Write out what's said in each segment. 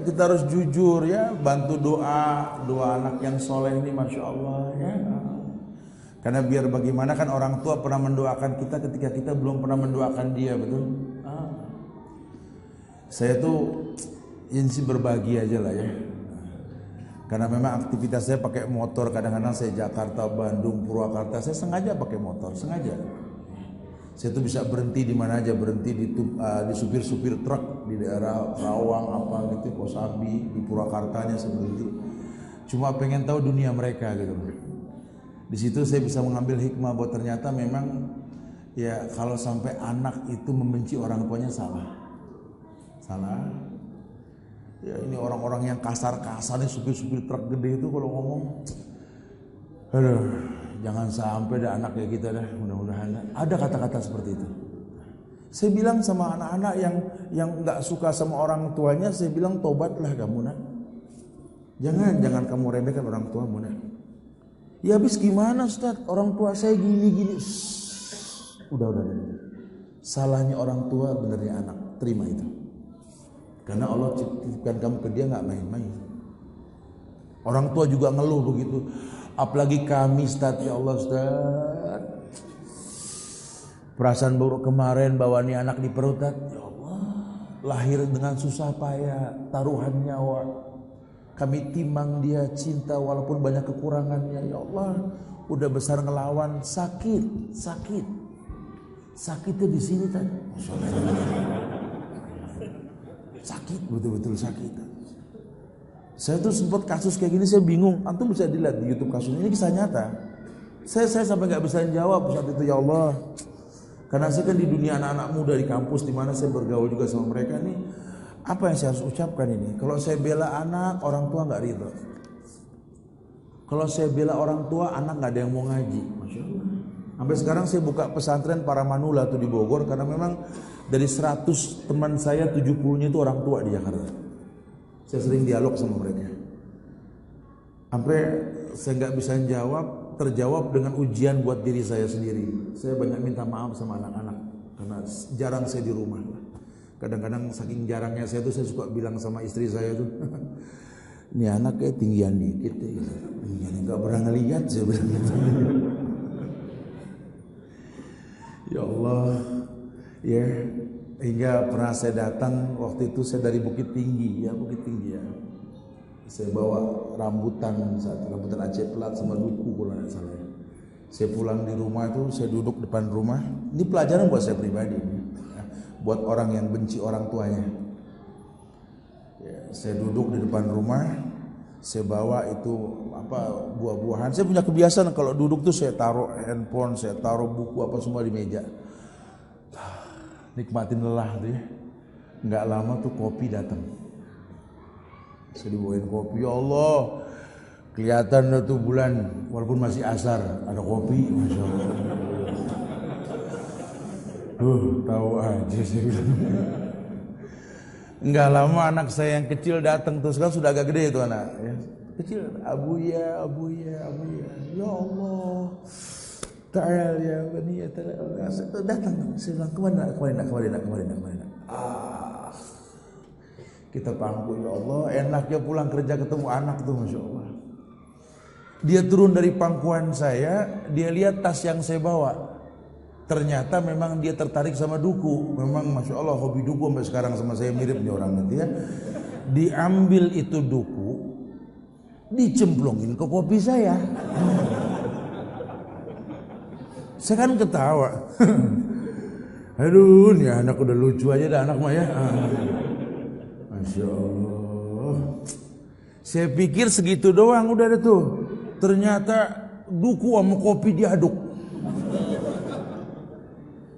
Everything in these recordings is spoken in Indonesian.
kita harus jujur ya, bantu doa anak yang soleh ini, masya Allah ya. Karena biar bagaimana kan orang tua pernah mendoakan kita ketika kita belum pernah mendoakan dia, betul? Saya tuh ini berbagi aja lah ya. Karena memang aktivitas saya pakai motor, kadang-kadang saya Jakarta, Bandung, Purwakarta, saya sengaja pakai motor, sengaja. Saya tuh bisa berhenti di mana aja, berhenti di supir-supir truk di daerah Rawang apa gitu, Kosambi, di Purwakartanya saya berhenti. Cuma pengen tahu dunia mereka gitu. Di situ saya bisa mengambil hikmah bahwa ternyata memang ya kalau sampai anak itu membenci orang tuanya salah. Ya ini orang-orang yang kasar-kasar nih, supir-supir truk gede itu kalau ngomong, aduh, jangan sampai ada anak kayak kita dah, mudah-mudahan ada kata-kata seperti itu. Saya bilang sama anak-anak yang nggak suka sama orang tuanya, saya bilang tobatlah kamu nak. Jangan kamu remehkan orang tuamu nak. Ya habis gimana Ustaz? Orang tua saya gini-gini. Udah. Salahnya orang tua, benernya anak. Terima itu. Karena Allah ciptakan kamu ke dia nggak main-main. Orang tua juga ngeluh begitu. Apalagi kami Ustaz, ya Allah Ustaz. Perasaan buruk kemarin bawa nih anak di perut Ustaz. Ya Allah. Lahir dengan susah payah, taruhan nyawa. Kami timang dia cinta walaupun banyak kekurangannya. Ya Allah, udah besar ngelawan, sakit. Sakitnya di sini tadi. Sakit, betul-betul sakit. Saya tuh sempat kasus kayak gini, saya bingung. Antum bisa dilihat di YouTube kasusnya, ini kisah nyata. Saya sampai nggak bisa jawab saat itu, ya Allah. Karena saya kan di dunia anak-anak muda di kampus, di mana saya bergaul juga sama mereka nih. Apa yang saya harus ucapkan ini? Kalau saya bela anak, orang tua nggak ridho. Kalau saya bela orang tua, anak nggak ada yang mau ngaji. Masya Allah. Sampai sekarang saya buka pesantren para manula tuh di Bogor, karena memang dari 100 teman saya 70-nya itu orang tua di Jakarta. Saya sering dialog sama mereka. Sampai saya nggak bisa terjawab dengan ujian buat diri saya sendiri. Saya banyak minta maaf sama anak-anak karena jarang saya di rumah. Kadang-kadang saking jarangnya saya tuh, saya suka bilang sama istri saya tuh, ini anak kayak tinggian dikit ya, tinggian nggak pernah ngelihat, saya bilang gitu. Ya Allah, ya hingga pernah saya datang waktu itu, saya dari Bukit Tinggi ya. Saya bawa rambutan Aceh Plat sama duku kalau tidak salah. Saya pulang di rumah itu, saya duduk depan rumah. Ini pelajaran buat saya pribadi, ya, buat orang yang benci orang tuanya. Ya, saya duduk di depan rumah, saya bawa itu buah-buahan. Saya punya kebiasaan kalau duduk tuh saya taruh handphone, saya taruh buku apa semua di meja. Nikmatin lelah tuh ya. Nggak lama tuh kopi datang. Saya dibawain kopi, ya Allah. Kelihatan tuh bulan, walaupun masih asar, ada kopi, masya Allah. Tahu aja saya bilang. Enggak lama anak saya yang kecil datang, terus kan sudah agak gede itu anak, ya. Kecil, abu ya. Ya Allah, ta'al ya bani ya ta'al. Datang, saya bilang kemana? Kita pangku, ya Allah, enaknya pulang kerja ketemu anak tuh, masya Allah. Dia turun dari pangkuan saya, dia lihat tas yang saya bawa. Ternyata memang dia tertarik sama duku. Memang masya Allah hobi duku sampai sekarang sama saya, mirip nih orang nanti ya. Diambil itu duku, dicemplungin ke kopi saya. Saya kan ketawa. Aduh, nih anak udah lucu aja dah anak mah ya. Masya Allah. Saya pikir segitu doang udah ada tuh. Ternyata duku sama kopi diaduk.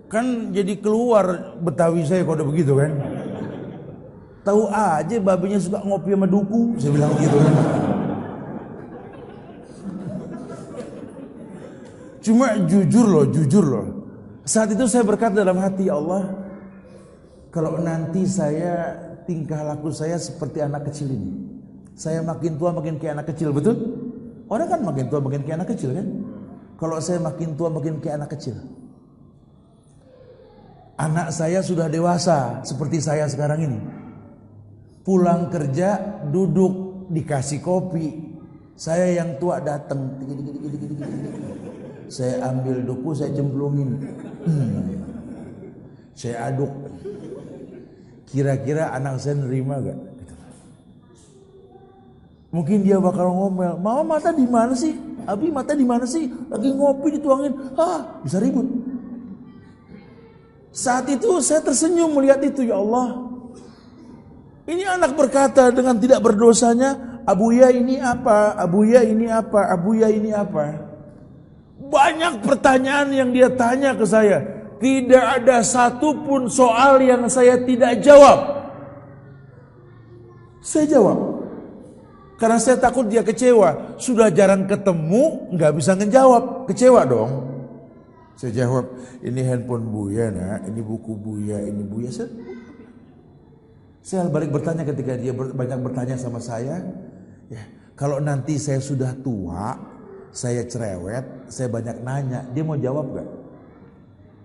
Kan jadi keluar Betawi saya kalau udah begitu kan. Tahu aja babinya suka ngopi sama duku, saya bilang gitu kan. Cuma jujur loh. Saat itu saya berkata dalam hati, ya Allah, kalau nanti saya tingkah laku saya seperti anak kecil ini, saya makin tua makin kayak anak kecil, betul? Orang kan makin tua makin kayak anak kecil kan? Kalau saya makin tua makin kayak anak kecil. Anak saya sudah dewasa seperti saya sekarang ini. Pulang kerja, duduk, dikasih kopi. Saya yang tua datang. Saya ambil duku, saya cemplungin. Saya aduk. Kira-kira anak saya nerima gak? Mungkin dia bakal ngomel, "Mama mata di mana sih? Abi mata di mana sih? Lagi ngopi dituangin." Bisa ribut. Saat itu saya tersenyum melihat itu, ya Allah. Ini anak berkata dengan tidak berdosanya, "Abuya ini apa? Abuya ini apa? Abuya ini apa?" Banyak pertanyaan yang dia tanya ke saya. Tidak ada satupun soal yang saya tidak jawab. Saya jawab. Karena saya takut dia kecewa. Sudah jarang ketemu, nggak bisa ngejawab. Kecewa dong. Saya jawab, "Ini handphone Buya, nak. Ini buku Buya, ini Buya." Saya balik bertanya ketika dia banyak bertanya sama saya, ya, kalau nanti saya sudah tua, saya cerewet, saya banyak nanya, dia mau jawab gak?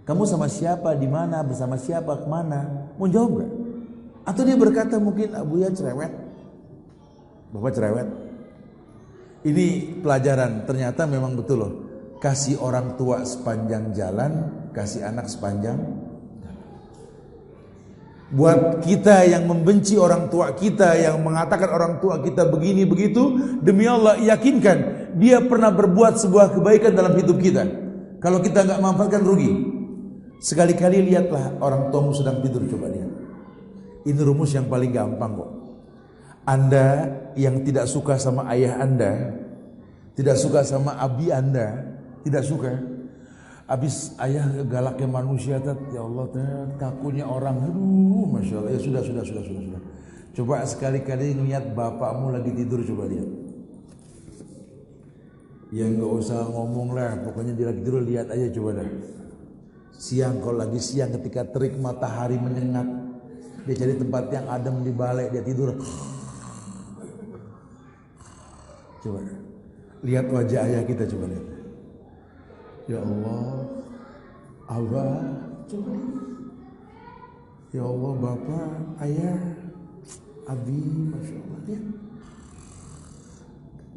Kamu sama siapa, di mana, bersama siapa, kemana? Mau jawab gak? Atau dia berkata mungkin, "Abuya cerewet, Bapak cerewet." Ini pelajaran, ternyata memang betul loh. Kasih orang tua sepanjang jalan, kasih anak sepanjang. Buat kita yang membenci orang tua kita, yang mengatakan orang tua kita begini begitu, demi Allah yakinkan dia pernah berbuat sebuah kebaikan dalam hidup kita. Kalau kita nggak manfaatkan rugi. Sekali-kali lihatlah orang tuamu sedang tidur, coba lihat. Ini rumus yang paling gampang kok. Anda yang tidak suka sama ayah Anda, tidak suka sama abi Anda, tidak suka. Habis ayah galaknya manusia, ya Allah, takutnya orang, aduh, masya Allah. Ya sudah. Coba sekali-kali ngeliat bapakmu lagi tidur, coba lihat. Ya nggak usah ngomong lah, pokoknya dia lagi tidur, lihat aja coba dah. Siang, kalau lagi siang ketika terik matahari menyengat, dia cari tempat yang adem di balai, dia tidur. Coba lihat wajah ayah kita, coba lihat. Ya Allah, Abah, coba lihat. Ya Allah, Bapak, Ayah, Abi, Masya Allah, lihat.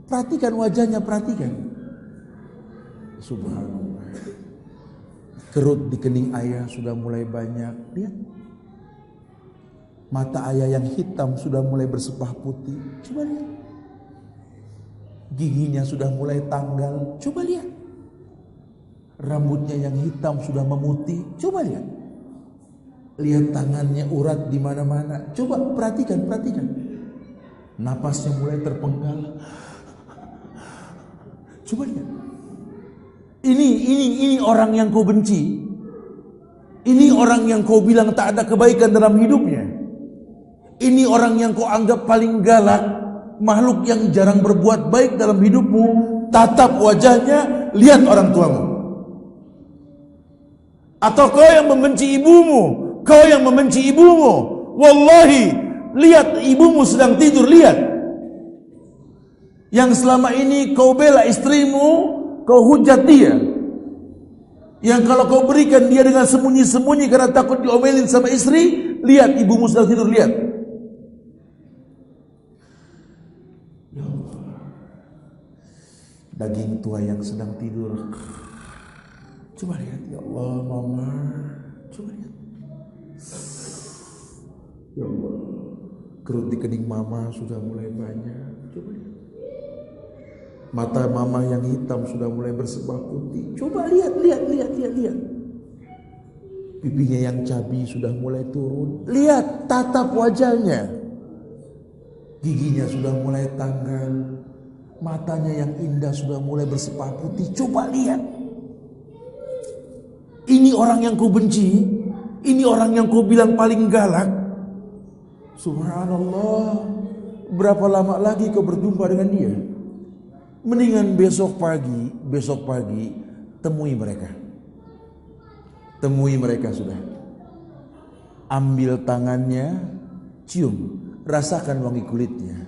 Perhatikan wajahnya, perhatikan. Subhanallah. Kerut di kening ayah sudah mulai banyak, lihat. Mata ayah yang hitam sudah mulai bersepah putih, coba lihat. Giginya sudah mulai tanggal, coba lihat. Rambutnya yang hitam sudah memutih, coba lihat. Lihat tangannya urat di mana-mana, coba perhatikan. Napasnya mulai terpenggal, coba lihat. Ini orang yang kau benci. Ini orang yang kau bilang tak ada kebaikan dalam hidupnya. Ini orang yang kau anggap paling galak, makhluk yang jarang berbuat baik dalam hidupmu. Tatap wajahnya, lihat orang tuamu. Atau kau yang membenci ibumu, wallahi, lihat ibumu sedang tidur, lihat. Yang selama ini kau bela istrimu, kau hujat dia. Yang kalau kau berikan dia dengan sembunyi-sembunyi karena takut diomelin sama istri, lihat ibumu sedang tidur, lihat. Ya Allah. Daging tua yang sedang tidur. Coba lihat, ya Allah, Mama. Coba lihat. Ya Allah, kerut di kening Mama sudah mulai banyak. Coba lihat. Mata Mama yang hitam sudah mulai bersepah putih. Coba lihat. Pipinya yang cabi sudah mulai turun. Lihat, tatap wajahnya. Giginya sudah mulai tanggal. Matanya yang indah sudah mulai bersepah putih. Coba lihat. Ini orang yang kau benci, ini orang yang kau bilang paling galak. Subhanallah, berapa lama lagi kau berjumpa dengan dia? Mendingan besok pagi temui mereka sudah. Ambil tangannya, cium, rasakan wangi kulitnya.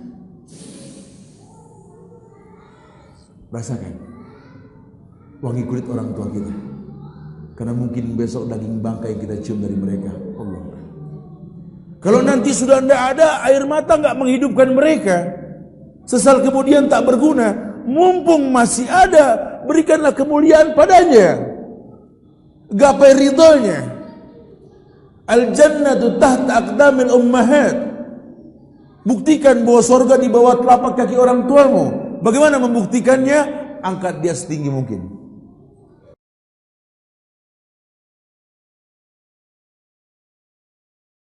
Rasakan wangi kulit orang tua kita. Karena mungkin besok daging bangkai kita cium dari mereka. Allah. Kalau nanti sudah tidak ada, air mata nggak menghidupkan mereka. Sesal kemudian tak berguna. Mumpung masih ada, berikanlah kemuliaan padanya. Gapai ridhonya. Al-jannatu tahta aqdamil ummahat. Buktikan bahwa surga di bawah telapak kaki orang tuamu. Bagaimana membuktikannya? Angkat dia setinggi mungkin.